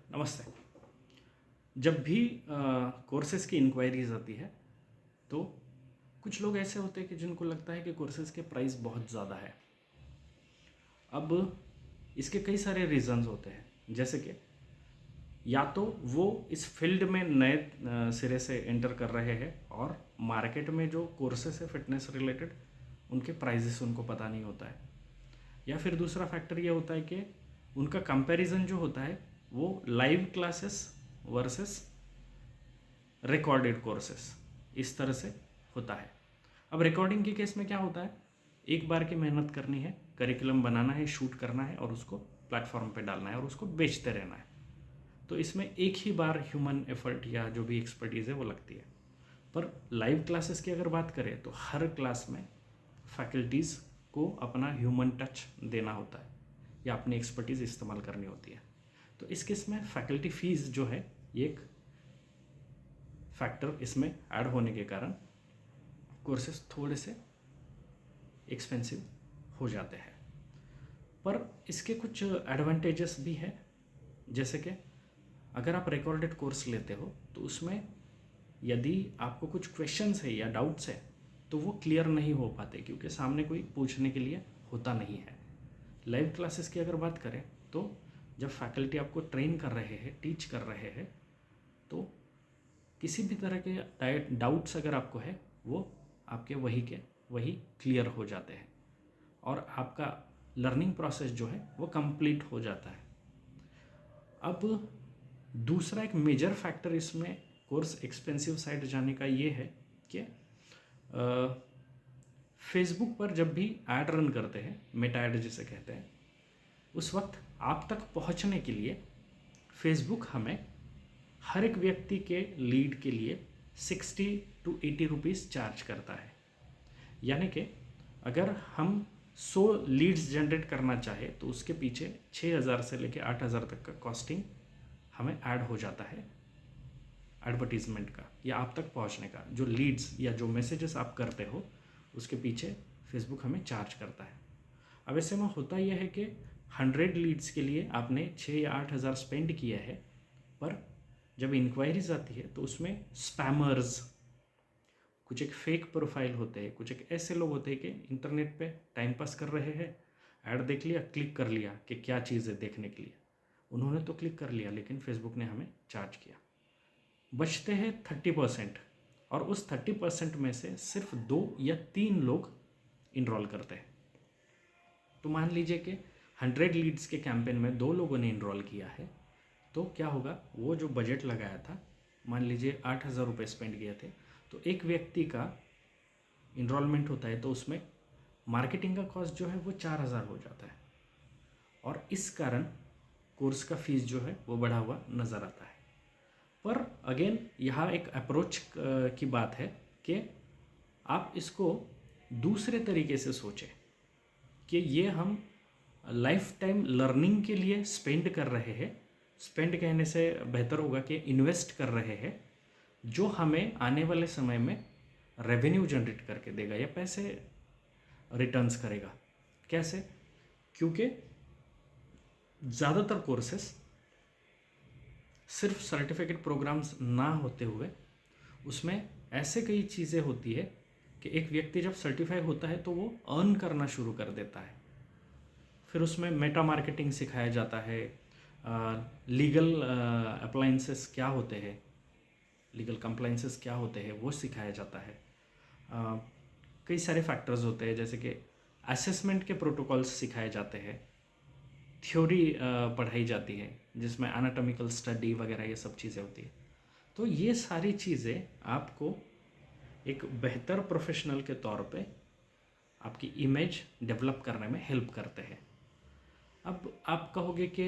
नमस्ते। जब भी कोर्सेज़ की इंक्वायरीज़ आती है तो कुछ लोग ऐसे होते हैं कि जिनको लगता है कि कोर्सेज़ के प्राइस बहुत ज़्यादा है। अब इसके कई सारे रीज़न्स होते हैं, जैसे कि या तो वो इस फील्ड में नए सिरे से एंटर कर रहे हैं और मार्केट में जो कोर्सेस है फिटनेस रिलेटेड उनके प्राइजेस उनको पता नहीं होता है, या फिर दूसरा फैक्टर ये होता है कि उनका कंपैरिजन जो होता है वो live classes versus recorded courses इस तरह से होता है। अब रिकॉर्डिंग के केस में क्या होता है, एक बार की मेहनत करनी है, करिकुलम बनाना है, शूट करना है और उसको प्लेटफॉर्म पे डालना है और उसको बेचते रहना है। तो इसमें एक ही बार ह्यूमन एफर्ट या जो भी एक्सपर्टीज़ है वो लगती है। पर लाइव क्लासेस की अगर बात करें तो हर क्लास में फैकल्टीज़ को अपना ह्यूमन टच देना होता है या अपनी एक्सपर्टीज़ इस्तेमाल करनी होती है। तो इस केस में फैकल्टी फीस जो है ये एक फैक्टर इसमें ऐड होने के कारण कोर्सेज थोड़े से एक्सपेंसिव हो जाते हैं। पर इसके कुछ एडवांटेजेस भी हैं, जैसे कि अगर आप रिकॉर्डेड कोर्स लेते हो तो उसमें यदि आपको कुछ क्वेश्चंस है या डाउट्स है तो वो क्लियर नहीं हो पाते क्योंकि सामने कोई पूछने के लिए होता नहीं है। लाइव क्लासेस की अगर बात करें तो जब फैकल्टी आपको ट्रेन कर रहे हैं, टीच कर रहे हैं, तो किसी भी तरह के डाउट्स अगर आपको है वो आपके वही क्लियर हो जाते हैं और आपका लर्निंग प्रोसेस जो है वो कंप्लीट हो जाता है। अब दूसरा एक मेजर फैक्टर इसमें कोर्स एक्सपेंसिव साइड जाने का ये है कि फेसबुक पर जब भी ऐड रन करते हैं, मेटा ऐड जिसे कहते हैं, उस वक्त आप तक पहुंचने के लिए फेसबुक हमें हर एक व्यक्ति के लीड के लिए 60 to 80 रुपीज़ चार्ज करता है। यानी कि अगर हम 100 लीड्स जनरेट करना चाहे तो उसके पीछे 6000 से लेकर 8000 तक का कॉस्टिंग हमें ऐड हो जाता है एडवर्टीजमेंट का या आप तक पहुंचने का। जो लीड्स या जो मैसेजेस आप करते हो उसके पीछे फेसबुक हमें चार्ज करता है। अब ऐसे में होता यह है कि 100 लीड्स के लिए आपने 6 या 8000 स्पेंड किया है, पर जब इंक्वायरीज आती है तो उसमें स्पैमर्स, कुछ एक फेक प्रोफाइल होते हैं, कुछ एक ऐसे लोग होते हैं कि इंटरनेट पे टाइम पास कर रहे हैं, ऐड देख लिया, क्लिक कर लिया कि क्या चीज़ है देखने के लिए, उन्होंने तो क्लिक कर लिया लेकिन फेसबुक ने हमें चार्ज किया। बचते हैं 30% और उस 30% में से सिर्फ 2 या 3 लोग इनरोल करते हैं। तो मान लीजिए कि 100 लीड्स के कैंपेन में 2 लोगों ने इनरोल किया है, तो क्या होगा, वो जो बजट लगाया था, मान लीजिए 8000 रुपये स्पेंड किए थे, तो एक व्यक्ति का इनरोलमेंट होता है तो उसमें मार्केटिंग का कॉस्ट जो है वो 4000 हो जाता है और इस कारण कोर्स का फीस जो है वो बढ़ा हुआ नज़र आता है। पर अगेन यहाँ एक अप्रोच की बात है कि आप इसको दूसरे तरीके से सोचें कि ये हम लाइफ टाइम लर्निंग के लिए स्पेंड कर रहे हैं। स्पेंड कहने से बेहतर होगा कि इन्वेस्ट कर रहे हैं, जो हमें आने वाले समय में रेवेन्यू जनरेट करके देगा या पैसे रिटर्न्स करेगा। कैसे? क्योंकि ज़्यादातर कोर्सेस सिर्फ सर्टिफिकेट प्रोग्राम्स ना होते हुए उसमें ऐसे कई चीज़ें होती है कि एक व्यक्ति जब सर्टिफाई होता है तो वो अर्न करना शुरू कर देता है। फिर उसमें मेटा मार्केटिंग सिखाया जाता है, लीगल अप्लाइंसेस क्या होते हैं, लीगल कंप्लाइंसेस क्या होते हैं वो सिखाया जाता है। कई सारे फैक्टर्स होते हैं, जैसे कि असेसमेंट के प्रोटोकॉल्स सिखाए जाते हैं, थ्योरी पढ़ाई जाती है जिसमें एनाटॉमिकल स्टडी वगैरह ये सब चीज़ें होती है। तो ये सारी चीज़ें आपको एक बेहतर प्रोफेशनल के तौर पे आपकी इमेज डेवलप करने में हेल्प करते हैं। अब आप कहोगे कि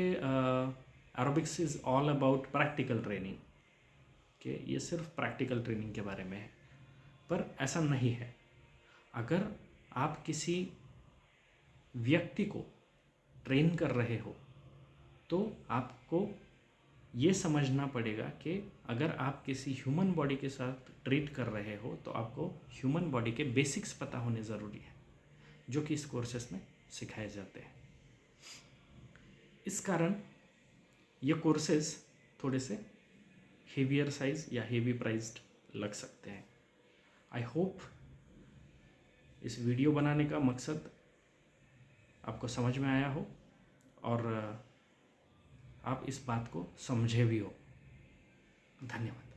aerobics is all about practical training, कि ये सिर्फ प्रैक्टिकल ट्रेनिंग के बारे में है, पर ऐसा नहीं है। अगर आप किसी व्यक्ति को ट्रेन कर रहे हो तो आपको ये समझना पड़ेगा कि अगर आप किसी ह्यूमन बॉडी के साथ ट्रीट कर रहे हो तो आपको ह्यूमन बॉडी के बेसिक्स पता होने ज़रूरी है, जो कि इस कोर्सेस में सिखाए जाते हैं। इस कारण ये कोर्सेस थोड़े से हेवियर साइज़ या हेवी प्राइस्ड लग सकते हैं। आई होप इस वीडियो बनाने का मकसद आपको समझ में आया हो और आप इस बात को समझे भी हो। धन्यवाद।